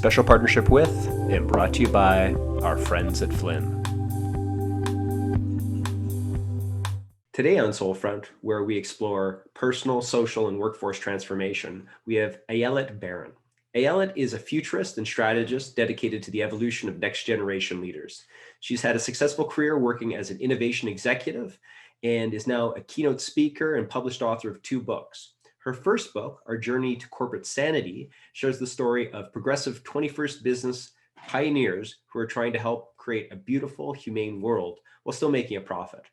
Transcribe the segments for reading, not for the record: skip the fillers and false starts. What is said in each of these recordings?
special partnership with and brought to you by our friends at FLYN. Today on Soulfront, where we explore personal, social, and workforce transformation, we have Ayelet Baron. Ayelet is a futurist and strategist dedicated to the evolution of next generation leaders. She's had a successful career working as an innovation executive and is now a keynote speaker and published author of 2 books. Her first book, Our Journey to Corporate Sanity, shares the story of progressive 21st business pioneers who are trying to help create a beautiful, humane world while still making a profit.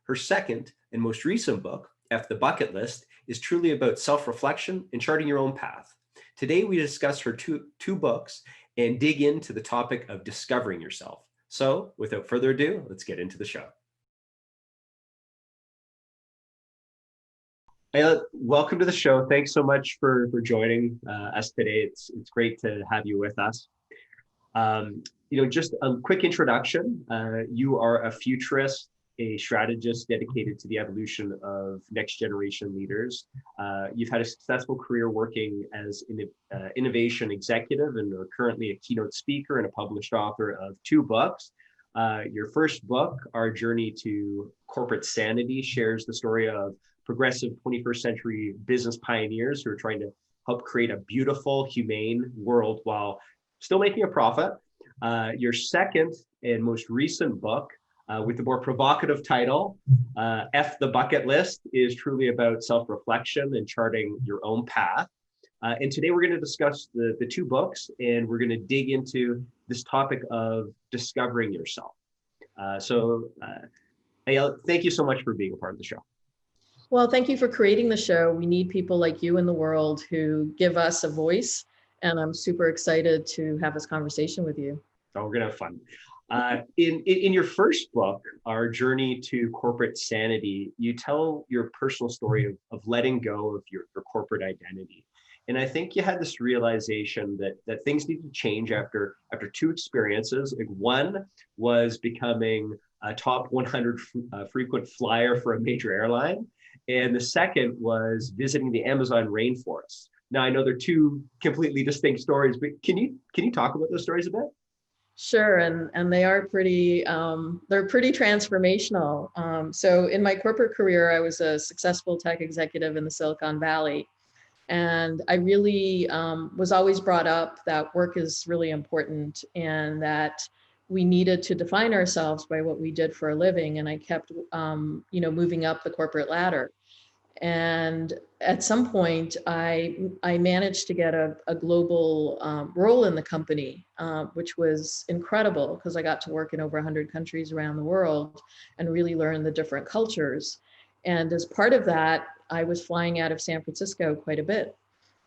Her second and most recent book, The Bucketlist, is truly about self-reflection and charting your own path. Today, we discuss her two books and dig into the topic of discovering yourself. So without further ado, let's get into the show. Welcome to the show. Thanks so much for joining us today. It's great to have you with us. Just a quick introduction. You are a futurist, a strategist dedicated to the evolution of next generation leaders. You've had a successful career working as an innovation executive and are currently a keynote speaker and a published author of 2 books. Your first book, Our Journey to Corporate Sanity, shares the story of progressive 21st century business pioneers who are trying to help create a beautiful, humane world while still making a profit. Your second and most recent book, with the more provocative title, The Bucketlist, is truly about self-reflection and charting your own path. And today we're going to discuss the 2 books, and we're going to dig into this topic of discovering yourself. Ayelet, thank you so much for being a part of the show. Well, thank you for creating the show. We need people like you in the world who give us a voice, and I'm super excited to have this conversation with you. Oh, we're going to have fun. In your first book, Our Journey to Corporate Sanity, you tell your personal story of letting go of your corporate identity. And I think you had this realization that things need to change after 2 experiences. Like, one was becoming a top 100 frequent flyer for a major airline. And the second was visiting the Amazon rainforest. Now, I know they're 2 completely distinct stories, but can you talk about those stories a bit? Sure, and they are pretty, they're pretty transformational. So in my corporate career, I was a successful tech executive in the Silicon Valley. And I really was always brought up that work is really important and that we needed to define ourselves by what we did for a living. And I kept, moving up the corporate ladder. And at some point, I managed to get a global role in the company, which was incredible because I got to work in over 100 countries around the world and really learn the different cultures. And as part of that, I was flying out of San Francisco quite a bit,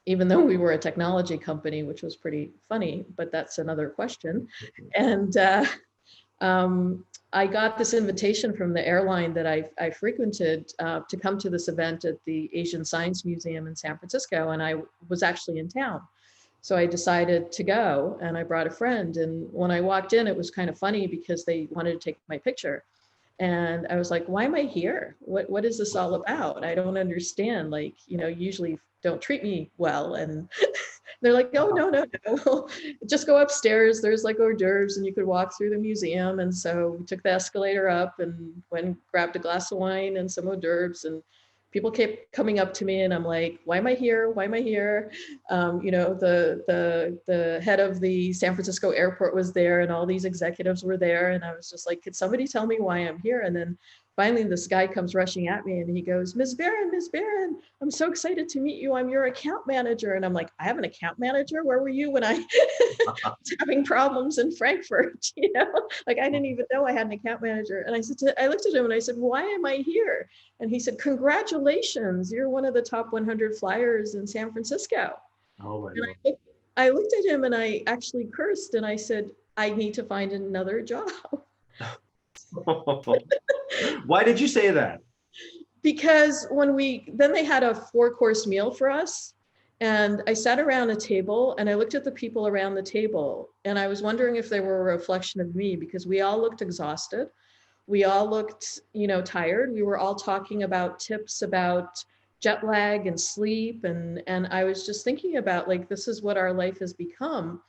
even though we were a technology company, which was pretty funny, but that's another question. And I got this invitation from the airline that I frequented to come to this event at the Asian Science Museum in San Francisco, and I was actually in town. So I decided to go, and I brought a friend. And when I walked in, it was kind of funny because they wanted to take my picture. And I was like, why am I here? What is this all about? I don't understand. Like, usually don't treat me well. And they're like, oh, no. Just go upstairs. There's like hors d'oeuvres and you could walk through the museum. And so we took the escalator up and went and grabbed a glass of wine and some hors d'oeuvres. And people kept coming up to me and I'm like, why am I here? Why am I here? The head of the San Francisco airport was there and all these executives were there. And I was just like, could somebody tell me why I'm here? And then finally this guy comes rushing at me and he goes, Ms. Baron, I'm so excited to meet you. I'm your account manager. And I'm like, I have an account manager? Where were you when I was having problems in Frankfurt? Like I didn't even know I had an account manager. And I looked at him and I said, why am I here? And he said, congratulations, you're one of the top 100 flyers in San Francisco. Oh my God. I looked at him and I actually cursed and I said, I need to find another job. Why did you say that? Because then they had a 4-course meal for us. And I sat around a table and I looked at the people around the table and I was wondering if they were a reflection of me because we all looked exhausted. We all looked, tired. We were all talking about tips about jet lag and sleep. And I was just thinking about like, this is what our life has become.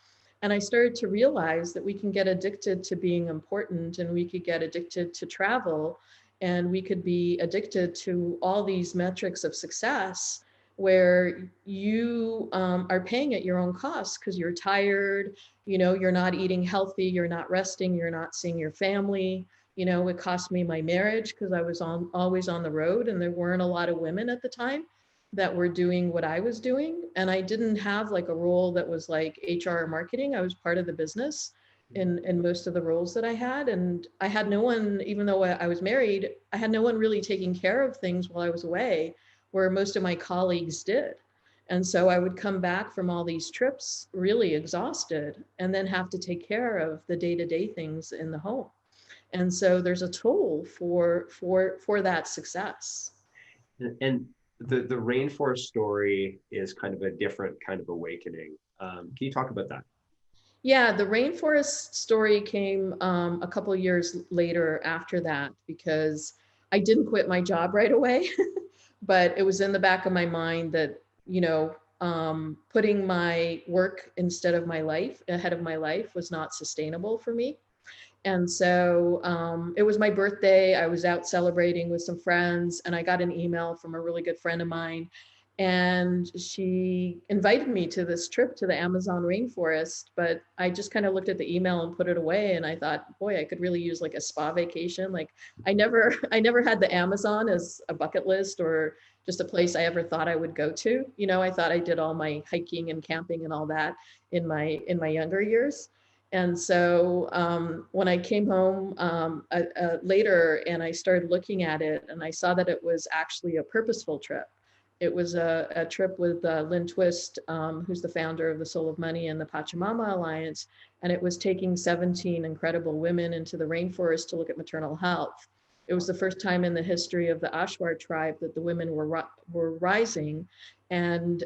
And I started to realize that we can get addicted to being important, and we could get addicted to travel, and we could be addicted to all these metrics of success where you are paying at your own cost because you're tired, you're not eating healthy, you're not resting, you're not seeing your family. It cost me my marriage because I was always on the road, and there weren't a lot of women at the time that were doing what I was doing. And I didn't have like a role that was like HR or marketing. I was part of the business in most of the roles that I had. And I had no one, even though I was married, I had no one really taking care of things while I was away, where most of my colleagues did. And so I would come back from all these trips really exhausted, and then have to take care of the day-to-day things in the home. And so there's a toll for that success. And the rainforest story is kind of a different kind of awakening. Can you talk about that? Yeah, the rainforest story came a couple of years later after that, because I didn't quit my job right away, but it was in the back of my mind that, putting my work instead of my life, ahead of my life, was not sustainable for me. And so it was my birthday. I was out celebrating with some friends, and I got an email from a really good friend of mine. And she invited me to this trip to the Amazon rainforest. But I just kind of looked at the email and put it away. And I thought, boy, I could really use like a spa vacation. Like I never had the Amazon as a bucket list or just a place I ever thought I would go to. I thought I did all my hiking and camping and all that in my younger years. And so when I came home later and I started looking at it, and I saw that it was actually a purposeful trip. It was a trip with Lynn Twist, who's the founder of the Soul of Money and the Pachamama Alliance. And it was taking 17 incredible women into the rainforest to look at maternal health. It was the first time in the history of the Ashwar tribe that the women were rising. And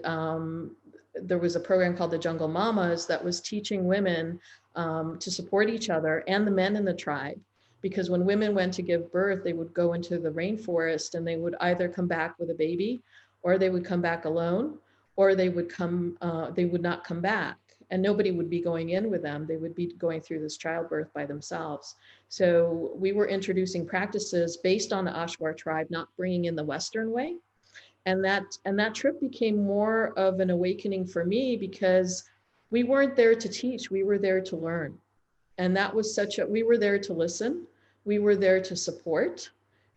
there was a program called the Jungle Mamas that was teaching women to support each other and the men in the tribe. Because when women went to give birth, they would go into the rainforest, and they would either come back with a baby, or they would come back alone, or they would not come back. And nobody would be going in with them. They would be going through this childbirth by themselves. So we were introducing practices based on the Ashwar tribe, not bringing in the Western way. And that trip became more of an awakening for me, because we weren't there to teach, we were there to learn. And that was we were there to listen, we were there to support.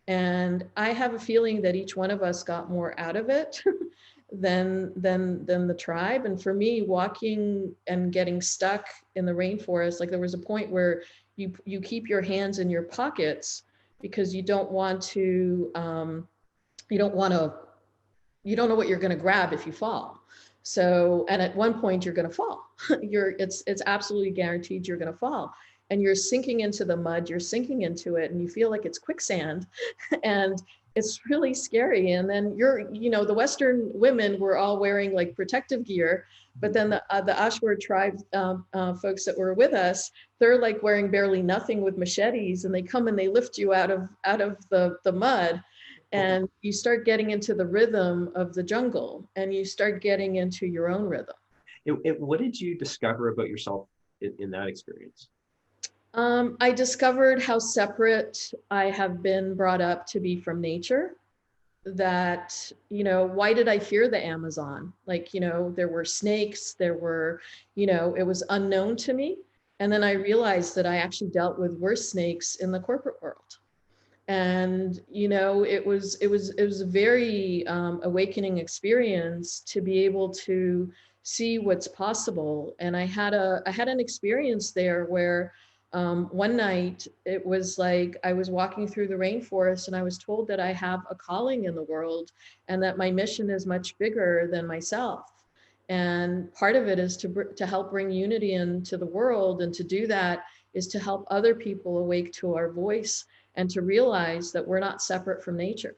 And I have a feeling that each one of us got more out of it than the tribe. And for me, walking and getting stuck in the rainforest, like there was a point where you keep your hands in your pockets because you don't know what you're going to grab if you fall. So, and at one point you're going to fall. It's absolutely guaranteed you're going to fall. And you're sinking into the mud, you're sinking into it, and you feel like it's quicksand. And it's really scary. And then the Western women were all wearing like protective gear, but then the Ashwar tribe folks that were with us, they're like wearing barely nothing with machetes, and they come and they lift you out of the mud. And you start getting into the rhythm of the jungle, and you start getting into your own rhythm. What did you discover about yourself in that experience? I discovered how separate I have been brought up to be from nature. That, why did I fear the Amazon? Like, there were snakes, it was unknown to me. And then I realized that I actually dealt with worse snakes in the corporate world. And it was a very awakening experience to be able to see what's possible. And I had an experience there where one night it was like I was walking through the rainforest, and I was told that I have a calling in the world, and that my mission is much bigger than myself. And part of it is to help bring unity into the world, and to do that is to help other people awake to our voice, and to realize that we're not separate from nature,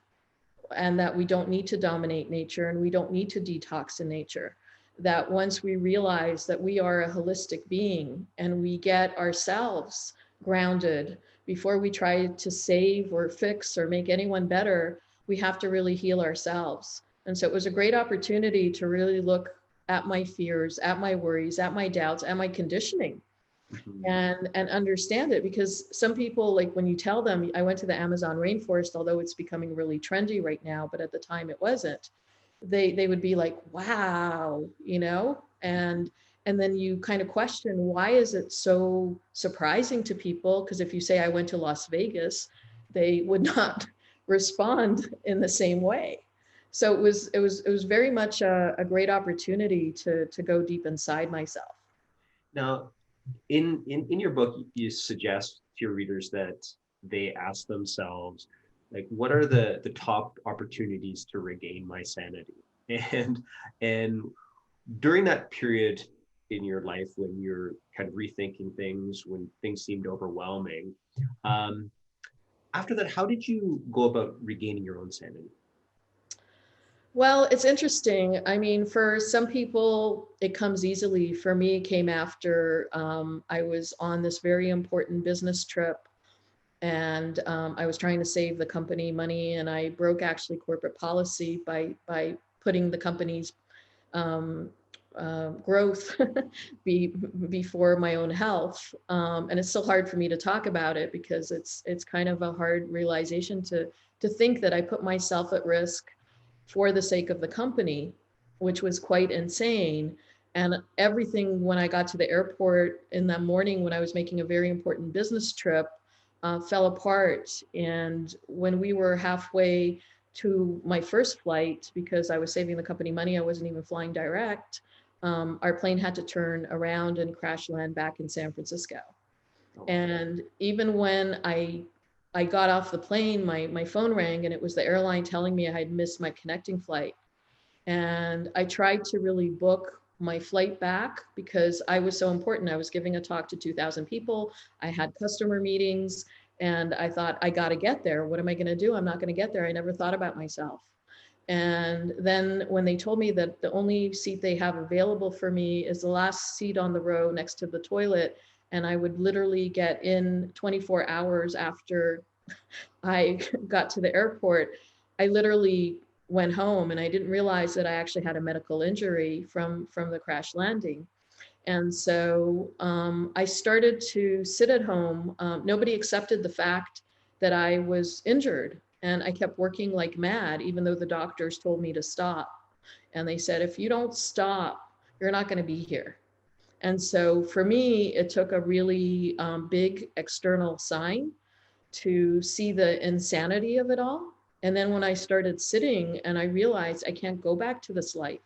and that we don't need to dominate nature, and we don't need to detox in nature. That once we realize that we are a holistic being, and we get ourselves grounded before we try to save or fix or make anyone better, we have to really heal ourselves. And so it was a great opportunity to really look at my fears, at my worries, at my doubts, at my conditioning, and understand it. Because some people, like when you tell them, I went to the Amazon rainforest, although it's becoming really trendy right now, but at the time it wasn't, they would be like, wow, you know, and then you kind of question, why is it so surprising to people? Because if you say I went to Las Vegas, they would not respond in the same way. So it was very much a great opportunity to go deep inside myself. Now, in your book, you suggest to your readers that they ask themselves, like, what are the top opportunities to regain my sanity? And during that period in your life when you're kind of rethinking things, when things seemed overwhelming, um, after that, how did you go about regaining your own sanity? Well, it's interesting. I mean, for some people, it comes easily. For me, it came after I was on this very important business trip, and I was trying to save the company money, and I broke actually corporate policy by putting the company's um, growth before my own health. And it's still hard for me to talk about it because it's kind of a hard realization to think that I put myself at risk for the sake of the company, which was quite insane. And everything, when I got to the airport in that morning when I was making a very important business trip, fell apart. And when we were halfway to my first flight, because I was saving the company money, I wasn't even flying direct, our plane had to turn around and crash land back in San Francisco. And even when I got off the plane, my phone rang, and it was the airline telling me I had missed my connecting flight. And I tried to really book my flight back because I was so important. I was giving a talk to 2,000 people. I had customer meetings, and I thought, I got to get there. What am I going to do? I'm not going to get there. I never thought about myself. And then when they told me that the only seat they have available for me is the last seat on the row next to the toilet, and I would literally get in 24 hours after I got to the airport, I literally went home, and I didn't realize that I actually had a medical injury from the crash landing. And so I started to sit at home. Nobody accepted the fact that I was injured. And I kept working like mad, even though the doctors told me to stop. And they said, if you don't stop, you're not going to be here. And so for me, it took a really big external sign to see the insanity of it all. And then when I started sitting and I realized I can't go back to this life.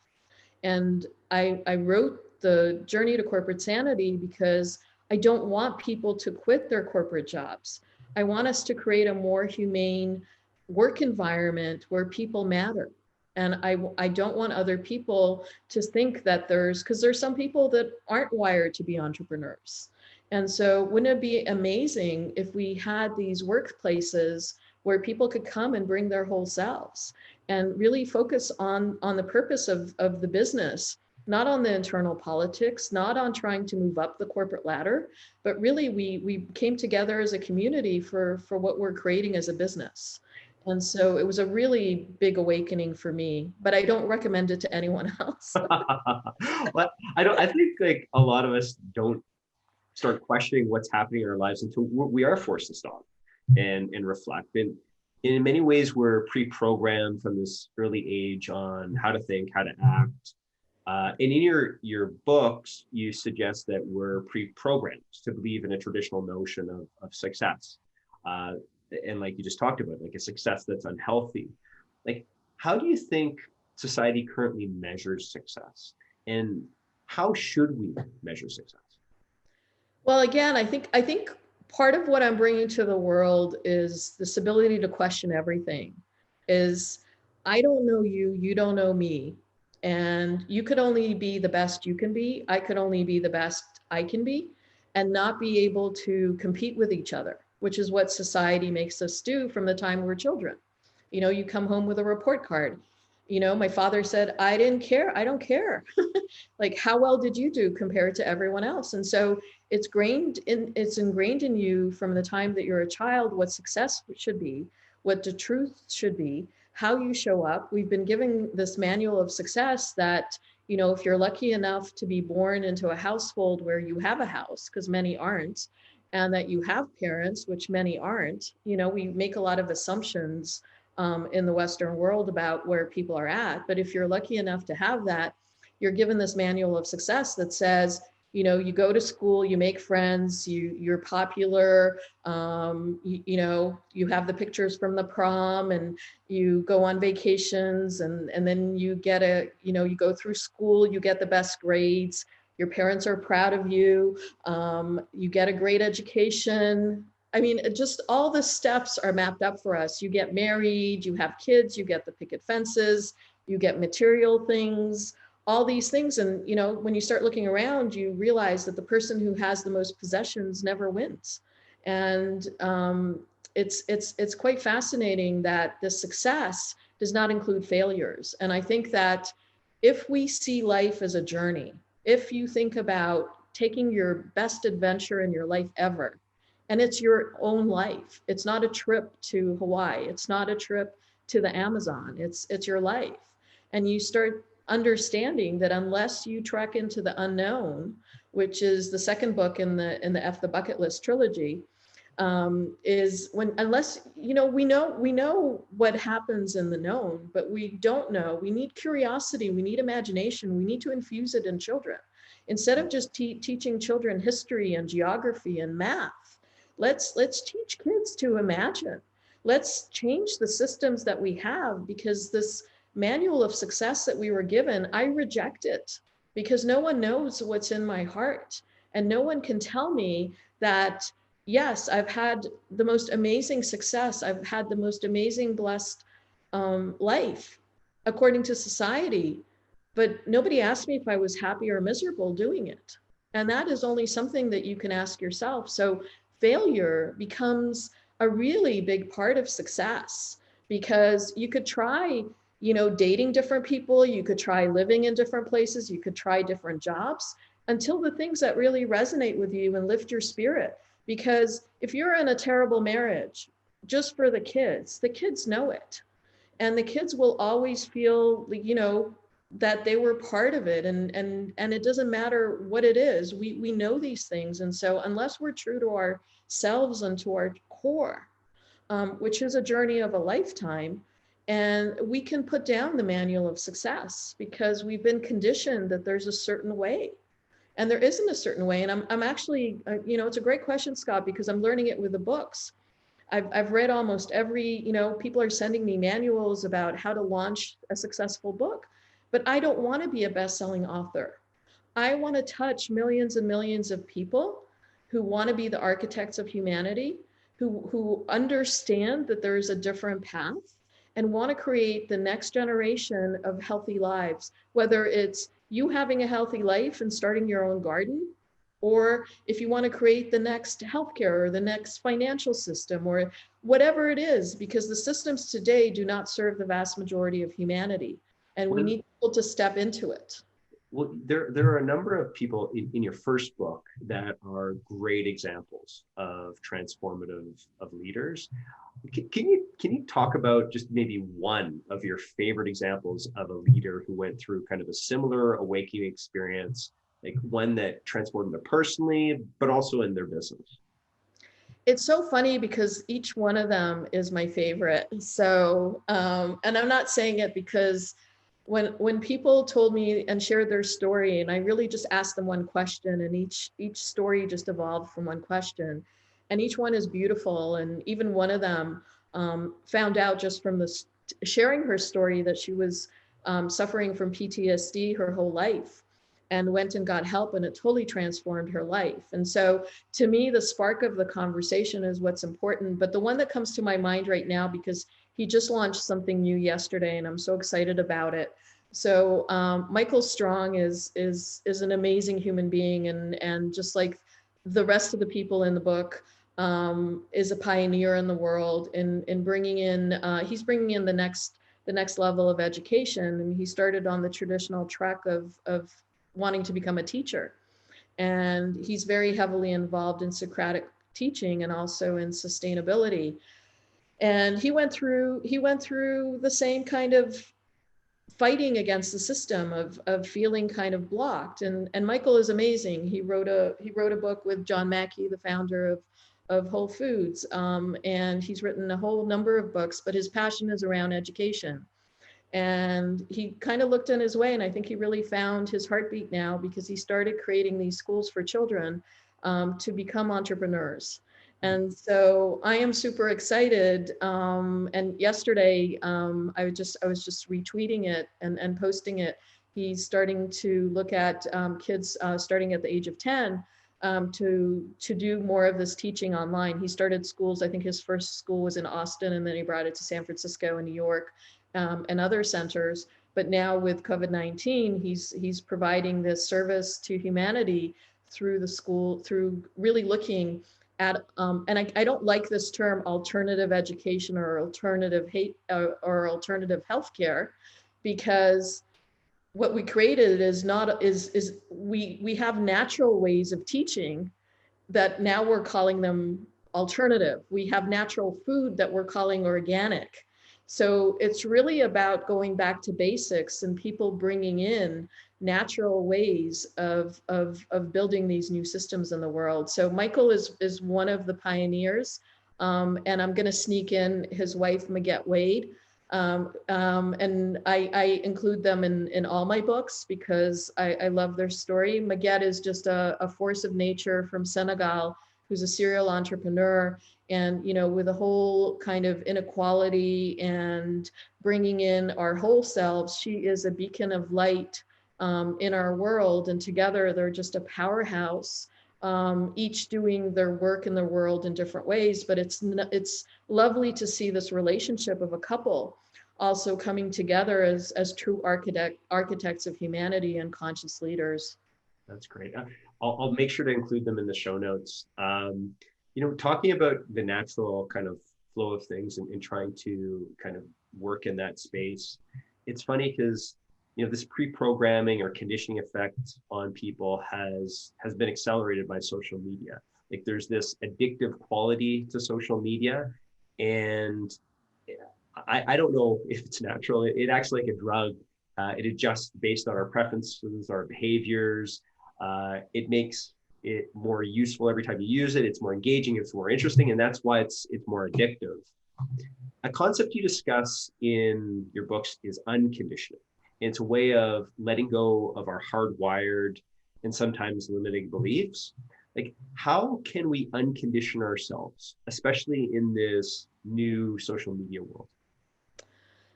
And I wrote the Journey to Corporate Sanity because I don't want people to quit their corporate jobs. I want us to create a more humane work environment where people matter. And I don't want other people to think that because there's some people that aren't wired to be entrepreneurs. And so wouldn't it be amazing if we had these workplaces where people could come and bring their whole selves and really focus on the purpose of the business, not on the internal politics, not on trying to move up the corporate ladder, but really we came together as a community for what we're creating as a business. And so it was a really big awakening for me, but I don't recommend it to anyone else. Well, I think like a lot of us don't start questioning what's happening in our lives until we are forced to stop and reflect. And in many ways, we're pre-programmed from this early age on how to think, how to act. And in your books, you suggest that we're pre-programmed to believe in a traditional notion of success. And like you just talked about, like a success that's unhealthy. Like, how do you think society currently measures success? And how should we measure success? Well, again, I think part of what I'm bringing to the world is this ability to question everything. Is I don't know you, you don't know me, and you could only be the best you can be. I could only be the best I can be, and not be able to compete with each other, which is what society makes us do from the time we're children. You know, you come home with a report card. You know, my father said, I didn't care. I don't care. Like, how well did you do compared to everyone else? And so it's ingrained in you from the time that you're a child what success should be, what the truth should be, how you show up. We've been given this manual of success that, if you're lucky enough to be born into a household where you have a house, because many aren't, and that you have parents, which many aren't, we make a lot of assumptions in the Western world about where people are at. But if you're lucky enough to have that, you're given this manual of success that says, you go to school, you make friends, you're popular, you have the pictures from the prom, and you go on vacations, and then you get you go through school, you get the best grades, your parents are proud of you, you get a great education. I mean, just all the steps are mapped up for us. You get married, you have kids, you get the picket fences, you get material things, all these things. And, when you start looking around, you realize that the person who has the most possessions never wins. And it's quite fascinating that the success does not include failures. And I think that if we see life as a journey, if you think about taking your best adventure in your life ever, and it's your own life, it's not a trip to Hawaii, it's not a trip to the Amazon, it's your life. And you start understanding that unless you trek into the unknown, which is the second book in the Bucketlist trilogy, unless we know what happens in the known, but we don't know. We need curiosity, we need imagination, we need to infuse it in children. Instead of just teaching children history and geography and math, let's teach kids to imagine. Let's change the systems that we have, because this manual of success that we were given, I reject it, because no one knows what's in my heart, and no one can tell me that, yes, I've had the most amazing success, I've had the most amazing blessed life according to society, but nobody asked me if I was happy or miserable doing it. And that is only something that you can ask yourself. So failure becomes a really big part of success, because you could try dating different people, you could try living in different places, you could try different jobs, until the things that really resonate with you and lift your spirit. Because if you're in a terrible marriage, just for the kids know it. And the kids will always feel, that they were part of it. And it doesn't matter what it is, we know these things. And so unless we're true to ourselves and to our core, which is a journey of a lifetime, and we can put down the manual of success, because we've been conditioned that there's a certain way, and there isn't a certain way. And I'm actually, it's a great question, Scott, because I'm learning it with the books. I've read almost every, people are sending me manuals about how to launch a successful book, but I don't want to be a best-selling author. I want to touch millions and millions of people who want to be the architects of humanity, who understand that there is a different path, and want to create the next generation of healthy lives, whether it's you having a healthy life and starting your own garden, or if you want to create the next healthcare or the next financial system, or whatever it is, because the systems today do not serve the vast majority of humanity, and we need people to step into it. Well, there are a number of people in your first book that are great examples of transformative of leaders. Can you talk about just maybe one of your favorite examples of a leader who went through kind of a similar awakening experience, like one that transformed them personally, but also in their business? It's so funny because each one of them is my favorite. So, and I'm not saying it because when people told me and shared their story, and I really just asked them one question, and each story just evolved from one question, and each one is beautiful. And even one of them found out just from sharing her story that she was suffering from PTSD her whole life, and went and got help, and it totally transformed her life. And so to me, the spark of the conversation is what's important. But the one that comes to my mind right now, because he just launched something new yesterday, and I'm so excited about it. So Michael Strong is an amazing human being, and just like the rest of the people in the book, is a pioneer in the world in bringing in, he's bringing in the next level of education. And he started on the traditional track of wanting to become a teacher. And he's very heavily involved in Socratic teaching and also in sustainability. And he went through the same kind of fighting against the system of feeling kind of blocked. And Michael is amazing. He wrote a book with John Mackey, the founder of Whole Foods, and he's written a whole number of books, but his passion is around education. And he kind of looked in his way, and I think he really found his heartbeat now, because he started creating these schools for children to become entrepreneurs. And so I am super excited. And yesterday, I was just retweeting it and posting it. He's starting to look at kids starting at the age of 10 to do more of this teaching online. He started schools. I think his first school was in Austin, and then he brought it to San Francisco and New York and other centers. But now with COVID-19, he's providing this service to humanity through the school, through really looking at, and I don't like this term alternative education or alternative or alternative healthcare, because what we created is we have natural ways of teaching that now we're calling them alternative. We have natural food that we're calling organic. So it's really about going back to basics and people bringing in natural ways of building these new systems in the world. So Michael is one of the pioneers, and I'm going to sneak in his wife, Magatte Wade. And I include them in all my books because I love their story. Magatte is just a force of nature from Senegal, who's a serial entrepreneur, and with a whole kind of inequality and bringing in our whole selves, she is a beacon of light in our world, and together they're just a powerhouse, each doing their work in the world in different ways. But it's lovely to see this relationship of a couple also coming together as true architects of humanity and conscious leaders. That's great. I'll make sure to include them in the show notes. Talking about the natural kind of flow of things and trying to kind of work in that space, it's funny because this pre-programming or conditioning effect on people has been accelerated by social media. Like there's this addictive quality to social media, and I don't know if it's natural. It acts like a drug. It adjusts based on our preferences, our behaviors. It makes it more useful every time you use it. It's more engaging, it's more interesting, and that's why it's more addictive. A concept you discuss in your books is unconditioning. It's a way of letting go of our hardwired and sometimes limiting beliefs. Like, how can we uncondition ourselves, especially in this new social media world?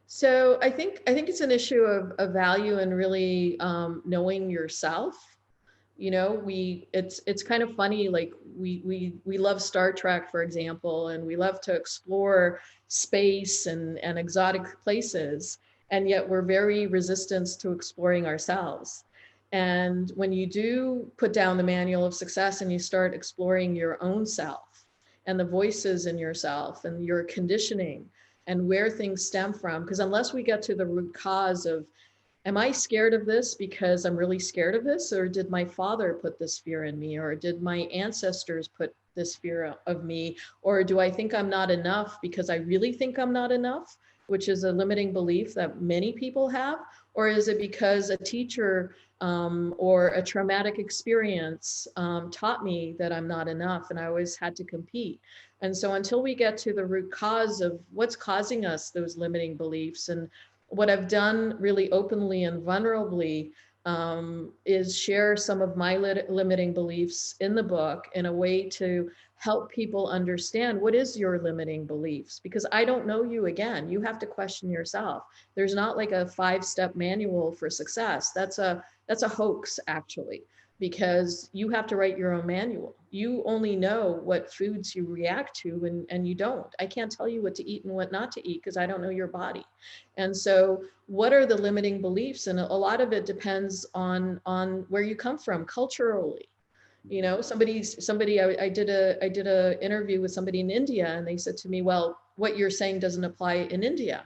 So I think it's an issue of value and really knowing yourself. It's kind of funny, like we love Star Trek, for example, and we love to explore space and exotic places, and yet we're very resistant to exploring ourselves. And when you do put down the manual of success and you start exploring your own self and the voices in yourself and your conditioning and where things stem from, because unless we get to the root cause of, am I scared of this because I'm really scared of this? Or did my father put this fear in me? Or did my ancestors put this fear of me? Or do I think I'm not enough because I really think I'm not enough, which is a limiting belief that many people have? Or is it because a teacher or a traumatic experience taught me that I'm not enough and I always had to compete? And so until we get to the root cause of what's causing us those limiting beliefs, and what I've done really openly and vulnerably is share some of my limiting beliefs in the book in a way to help people understand what is your limiting beliefs, because I don't know you. Again, you have to question yourself. There's not like a 5-step manual for success. That's a hoax, actually, because you have to write your own manual. You only know what foods you react to, and you don't. I can't tell you what to eat and what not to eat because I don't know your body. And so what are the limiting beliefs? And a lot of it depends on where you come from culturally. I did a interview with somebody in India, and they said to me, well, what you're saying doesn't apply in India.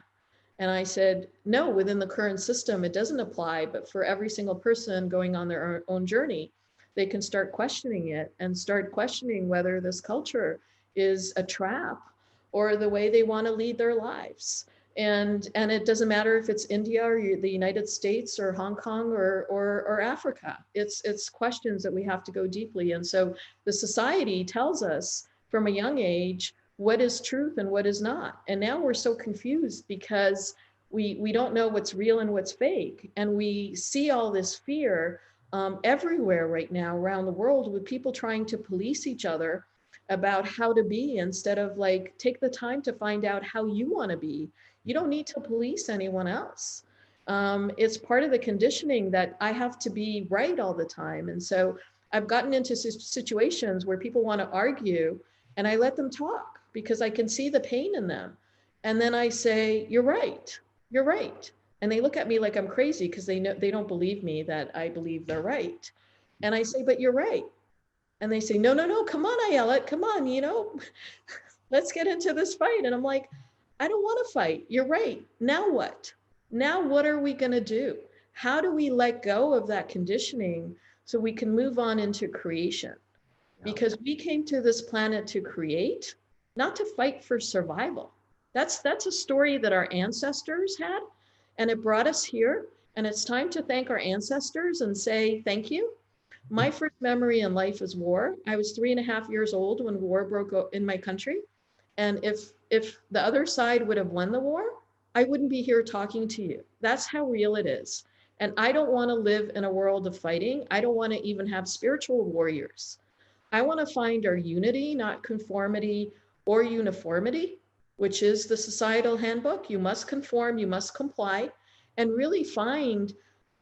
And I said, no, within the current system, it doesn't apply, but for every single person going on their own journey, they can start questioning it and start questioning whether this culture is a trap or the way they want to lead their lives. And it doesn't matter if it's India or the United States or Hong Kong or Africa. It's questions that we have to go deeply. And so the society tells us from a young age what is truth and what is not. And now we're so confused because we don't know what's real and what's fake. And we see all this fear everywhere right now around the world, with people trying to police each other about how to be, instead of like, take the time to find out how you want to be. You don't need to police anyone else. It's part of the conditioning that I have to be right all the time. And so I've gotten into situations where people want to argue, and I let them talk because I can see the pain in them. And then I say, you're right. You're right. And they look at me like I'm crazy because they know they don't believe me that I believe they're right. And I say, but you're right. And they say, no, no, no, come on, Ayelet, come on, let's get into this fight. And I'm like, I don't want to fight. You're right. Now what? Now what are we going to do? How do we let go of that conditioning so we can move on into creation? Because we came to this planet to create, not to fight for survival. That's a story that our ancestors had, and it brought us here. And it's time to thank our ancestors and say thank you. My first memory in life is war. I was 3.5 years old when war broke out in my country. And if the other side would have won the war, I wouldn't be here talking to you. That's how real it is. And I don't want to live in a world of fighting. I don't want to even have spiritual warriors. I want to find our unity, not conformity or uniformity, which is the societal handbook. You must conform, you must comply, and really find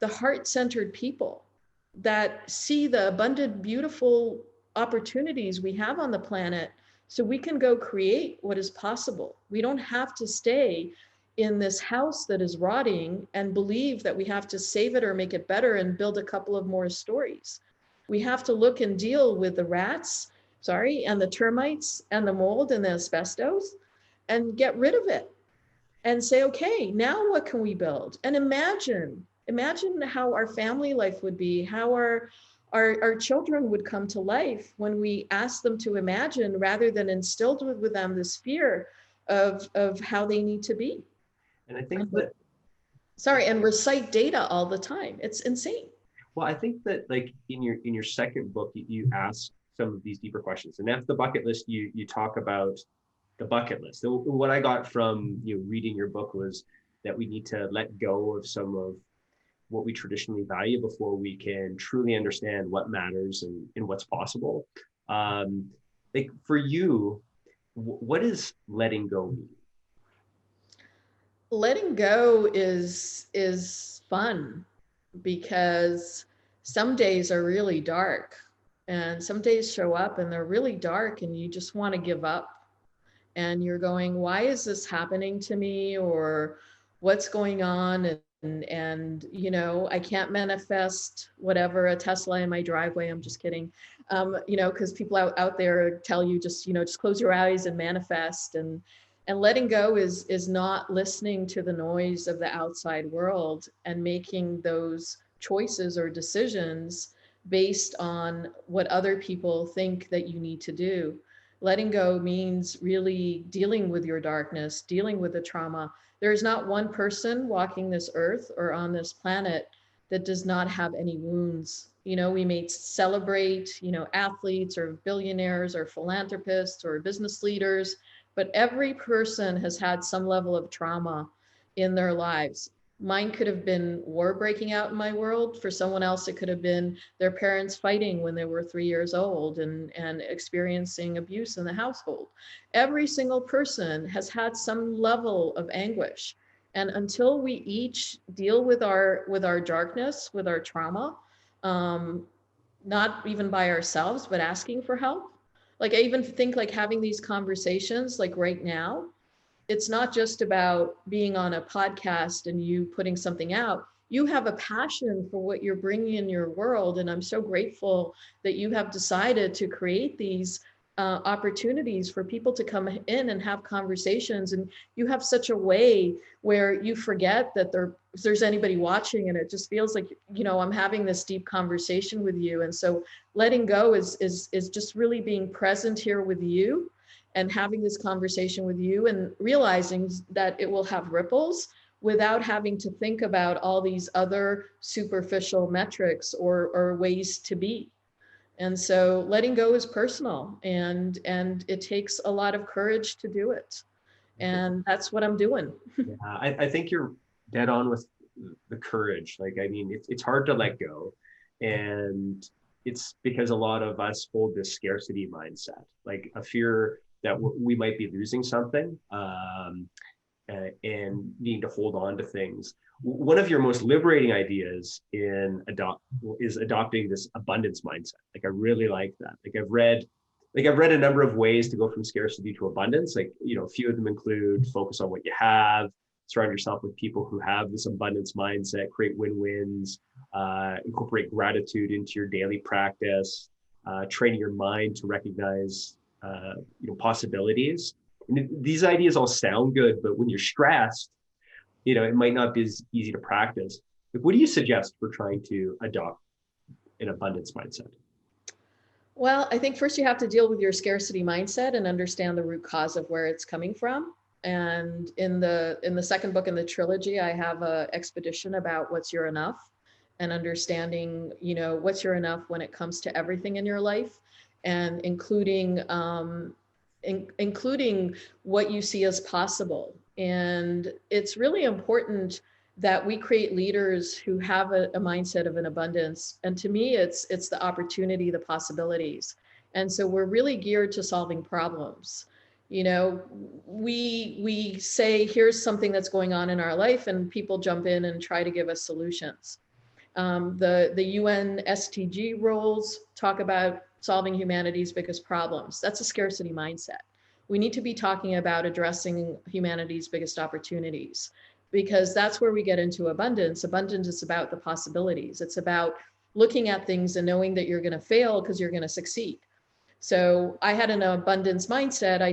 the heart-centered people that see the abundant, beautiful opportunities we have on the planet, so we can go create what is possible. We don't have to stay in this house that is rotting and believe that we have to save it or make it better and build a couple of more stories. We have to look and deal with the rats, and the termites and the mold and the asbestos, and get rid of it and say, okay, now what can we build? And imagine how our family life would be, how our children would come to life when we ask them to imagine, rather than instilled with them this fear of how they need to be. And I think that, and recite data all the time. It's insane. Well, I think that, like, in your second book, you ask some of these deeper questions. And after the bucket list, you talk about the bucket list. So what I got from reading your book was that we need to let go of some of what we traditionally value before we can truly understand what matters and what's possible. Like, for you, what does letting go mean? Letting go is fun, because some days are really dark, and some days show up and they're really dark and you just want to give up. And you're going, why is this happening to me? Or what's going on? And I can't manifest whatever, a Tesla in my driveway. I'm just kidding. Because people out there tell you just close your eyes and manifest. And letting go is not listening to the noise of the outside world and making those choices or decisions based on what other people think that you need to do. Letting go means really dealing with your darkness, dealing with the trauma. There is not one person walking this earth or on this planet that does not have any wounds. We may celebrate, athletes or billionaires or philanthropists or business leaders, but every person has had some level of trauma in their lives. Mine could have been war breaking out in my world. For someone else, it could have been their parents fighting when they were 3 years old and experiencing abuse in the household. Every single person has had some level of anguish. And until we each deal with our darkness, with our trauma, not even by ourselves, but asking for help. Like, I even think, like, having these conversations, like right now, it's not just about being on a podcast and you putting something out. You have a passion for what you're bringing in your world. And I'm so grateful that you have decided to create these opportunities for people to come in and have conversations. And you have such a way where you forget that if there's anybody watching, and it just feels like, I'm having this deep conversation with you. And so letting go is just really being present here with you, and having this conversation with you and realizing that it will have ripples without having to think about all these other superficial metrics or ways to be. And so letting go is personal, and it takes a lot of courage to do it. And that's what I'm doing. Yeah, I think you're dead on with the courage. Like, I mean, it's hard to let go. And it's because a lot of us hold this scarcity mindset, like a fear that we might be losing something, and needing to hold on to things. One of your most liberating ideas is adopting this abundance mindset. Like, I really like that. I've read a number of ways to go from scarcity to abundance. Like, a few of them include focus on what you have, surround yourself with people who have this abundance mindset, create win-wins, incorporate gratitude into your daily practice, training your mind to recognize, possibilities. And these ideas all sound good, but when you're stressed, it might not be as easy to practice. Like, what do you suggest for trying to adopt an abundance mindset? Well, I think first you have to deal with your scarcity mindset and understand the root cause of where it's coming from. And in the second book in the trilogy, I have an expedition about what's your enough, and understanding, what's your enough when it comes to everything in your life, and including what you see as possible. And it's really important that we create leaders who have a mindset of an abundance. And to me, it's the opportunity, the possibilities. And so we're really geared to solving problems. We say, here's something that's going on in our life, and people jump in and try to give us solutions. The UN SDG roles talk about solving humanity's biggest problems. That's a scarcity mindset. We need to be talking about addressing humanity's biggest opportunities, because that's where we get into abundance. Abundance is about the possibilities. It's about looking at things and knowing that you're going to fail because you're going to succeed. So I had an abundance mindset. I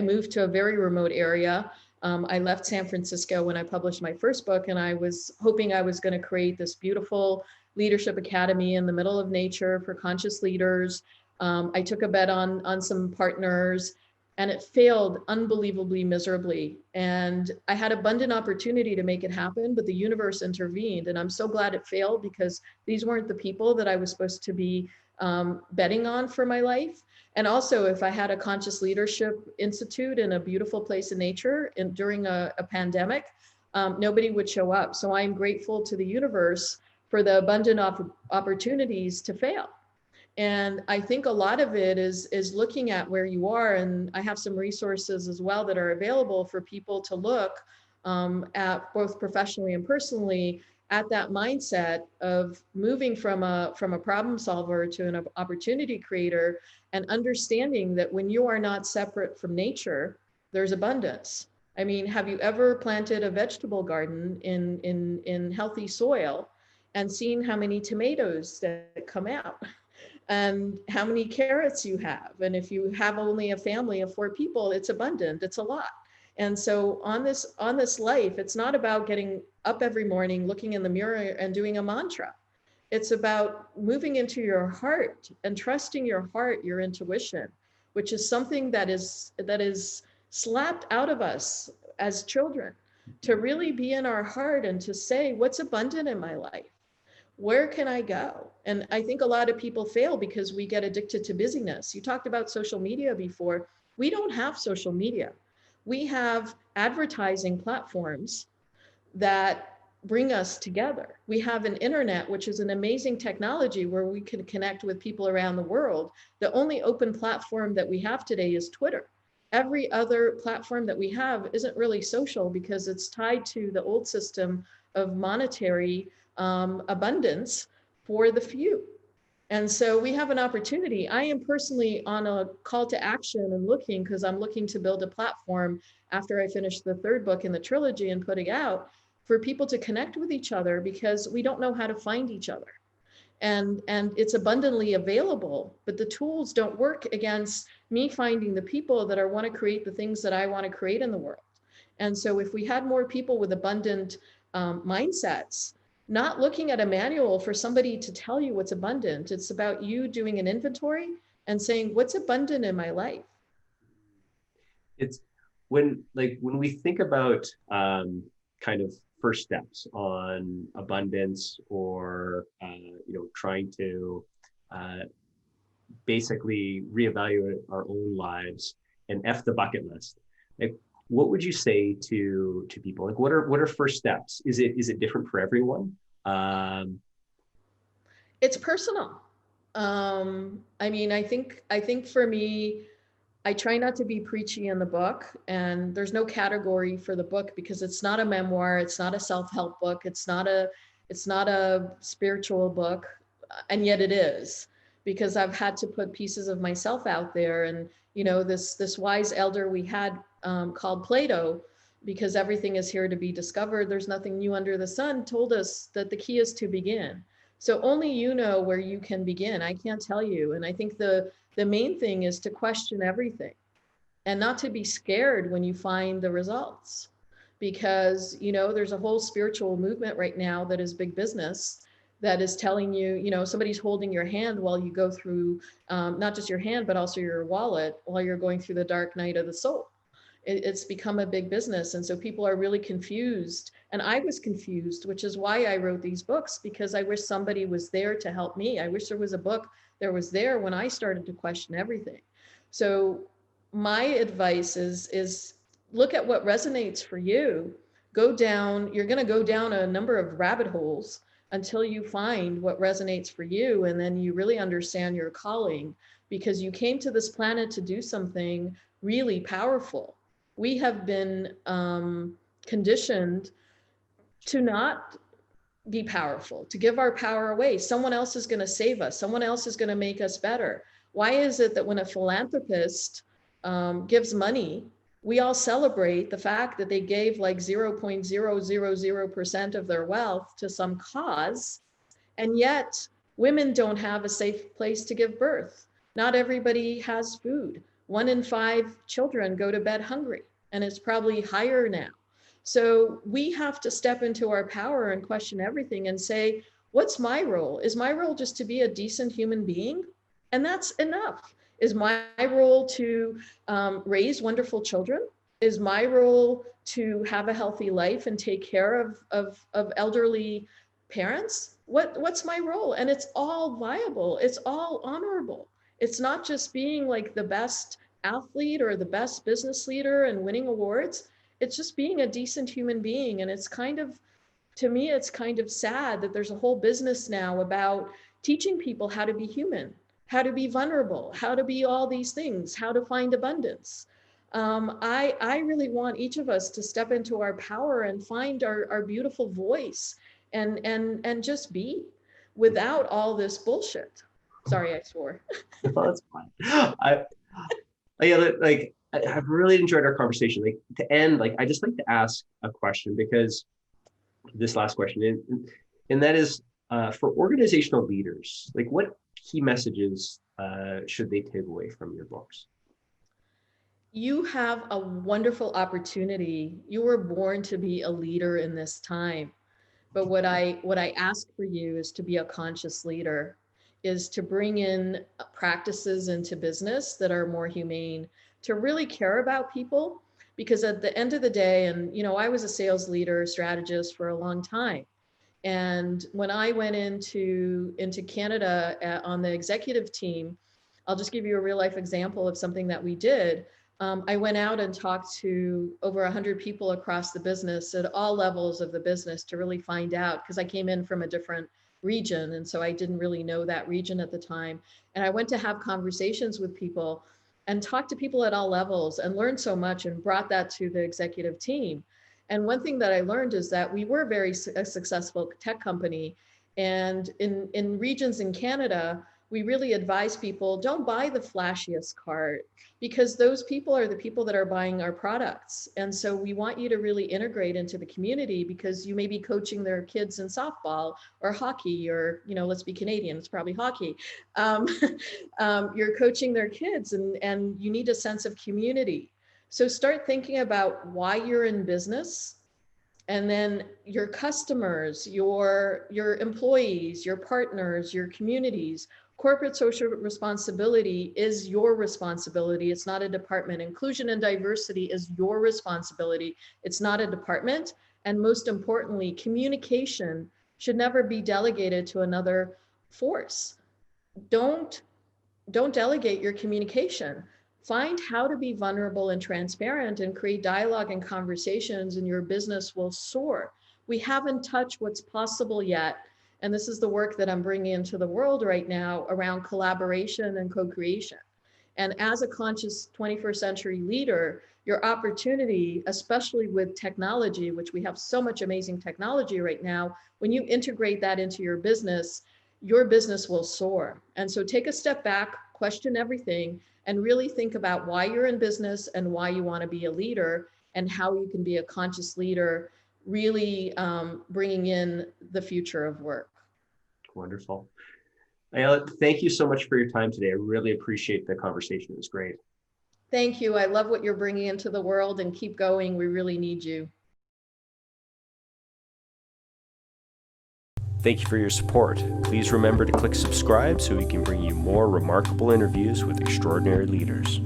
moved to a very remote area. I left San Francisco when I published my first book, and I was hoping I was going to create this beautiful leadership academy in the middle of nature for conscious leaders. I took a bet on some partners, and it failed unbelievably miserably. And I had abundant opportunity to make it happen, but the universe intervened. And I'm so glad it failed, because these weren't the people that I was supposed to be betting on for my life. And also, if I had a conscious leadership institute in a beautiful place in nature and during a pandemic, nobody would show up. So I'm grateful to the universe for the abundant opportunities to fail. And I think a lot of it is looking at where you are. And I have some resources as well that are available for people to look at, both professionally and personally, at that mindset of moving from a problem solver to an opportunity creator, and understanding that when you are not separate from nature, there's abundance. I mean, have you ever planted a vegetable garden in healthy soil and seen how many tomatoes that come out? And how many carrots you have? And if you have only a family of 4 people, it's abundant, it's a lot. And so on this life, it's not about getting up every morning, looking in the mirror and doing a mantra. It's about moving into your heart and trusting your heart, your intuition, which is something that is slapped out of us as children, to really be in our heart and to say, what's abundant in my life? Where can I go? And I think a lot of people fail because we get addicted to busyness. You talked about social media before. We don't have social media. We have advertising platforms that bring us together. We have an internet, which is an amazing technology where we can connect with people around the world. The only open platform that we have today is Twitter. Every other platform that we have isn't really social, because it's tied to the old system of monetary abundance for the few. And so we have an opportunity. I am personally on a call to action and looking, because I'm looking to build a platform after I finish the 3rd book in the trilogy and putting out, for people to connect with each other, because we don't know how to find each other. And it's abundantly available, but the tools don't work against me finding the people that want to create the things that I want to create in the world. And so if we had more people with abundant mindsets, not looking at a manual for somebody to tell you what's abundant, it's about you doing an inventory and saying, what's abundant in my life? It's when we think about kind of first steps on abundance, or trying to basically reevaluate our own lives and F the bucket list. Like, what would you say to people? Like, what are first steps? Is it different for everyone? It's personal. I mean, I think for me, I try not to be preachy in the book, and there's no category for the book because it's not a memoir, it's not a self-help book, it's not a spiritual book, and yet it is, because I've had to put pieces of myself out there. And this wise elder we had, called Plato, because everything is here to be discovered, there's nothing new under the sun, told us that the key is to begin. So only you know where you can begin. I can't tell you. And I think the main thing is to question everything and not to be scared when you find the results, because there's a whole spiritual movement right now that is big business, that is telling you, somebody's holding your hand while you go through, not just your hand, but also your wallet while you're going through the dark night of the soul. It's become a big business. And so people are really confused. And I was confused, which is why I wrote these books, because I wish somebody was there to help me. I wish there was a book that was there when I started to question everything. So my advice is look at what resonates for you. You're going to go down a number of rabbit holes until you find what resonates for you. And then you really understand your calling, because you came to this planet to do something really powerful. We have been conditioned to not be powerful, to give our power away. Someone else is going to save us. Someone else is going to make us better. Why is it that when a philanthropist gives money, we all celebrate the fact that they gave like 0.000% of their wealth to some cause, and yet women don't have a safe place to give birth? Not everybody has food. 1 in 5 children go to bed hungry, and it's probably higher now. So we have to step into our power and question everything and say, what's my role? Is my role just to be a decent human being? And that's enough. Is my role to raise wonderful children? Is my role to have a healthy life and take care of elderly parents? What's my role? And it's all viable. It's all honorable. It's not just being like the best athlete or the best business leader and winning awards. It's just being a decent human being. And it's to me, it's kind of sad that there's a whole business now about teaching people how to be human, how to be vulnerable, how to be all these things, how to find abundance. I really want each of us to step into our power and find our beautiful voice and just be, without all this bullshit. Sorry, I swore. Well, that's fine. I've really enjoyed our conversation. Like, to end, like, I just like to ask a question, because this last question, and that is, for organizational leaders, like, what key messages should they take away from your books? You have a wonderful opportunity. You were born to be a leader in this time. But what I ask for you is to be a conscious leader, is to bring in practices into business that are more humane, to really care about people. Because at the end of the day, and I was a sales leader, strategist for a long time. And when I went into Canada on the executive team, I'll just give you a real life example of something that we did. I went out and talked to over 100 people across the business at all levels of the business to really find out, because I came in from a different region. And so I didn't really know that region at the time. And I went to have conversations with people and talk to people at all levels and learned so much, and brought that to the executive team. And one thing that I learned is that we were a successful tech company. And in regions in Canada, we really advise people, don't buy the flashiest cart, because those people are the people that are buying our products. And so we want you to really integrate into the community, because you may be coaching their kids in softball or hockey, or, let's be Canadian, it's probably hockey. You're coaching their kids, and you need a sense of community. So start thinking about why you're in business, and then your customers, your employees, your partners, your communities. corporate social responsibility is your responsibility. It's not a department. Inclusion and diversity is your responsibility. It's not a department. And most importantly, communication should never be delegated to another force. Don't delegate your communication. Find how to be vulnerable and transparent and create dialogue and conversations, and your business will soar. We haven't touched what's possible yet. And this is the work that I'm bringing into the world right now around collaboration and co-creation. And as a conscious 21st century leader, your opportunity, especially with technology, which we have so much amazing technology right now, when you integrate that into your business will soar. And so take a step back, question everything, and really think about why you're in business and why you want to be a leader and how you can be a conscious leader, really bringing in the future of work. Wonderful. Ayelet, thank you so much for your time today. I really appreciate the conversation. It was great. Thank you. I love what you're bringing into the world, and keep going. We really need you. Thank you for your support. Please remember to click subscribe so we can bring you more remarkable interviews with extraordinary leaders.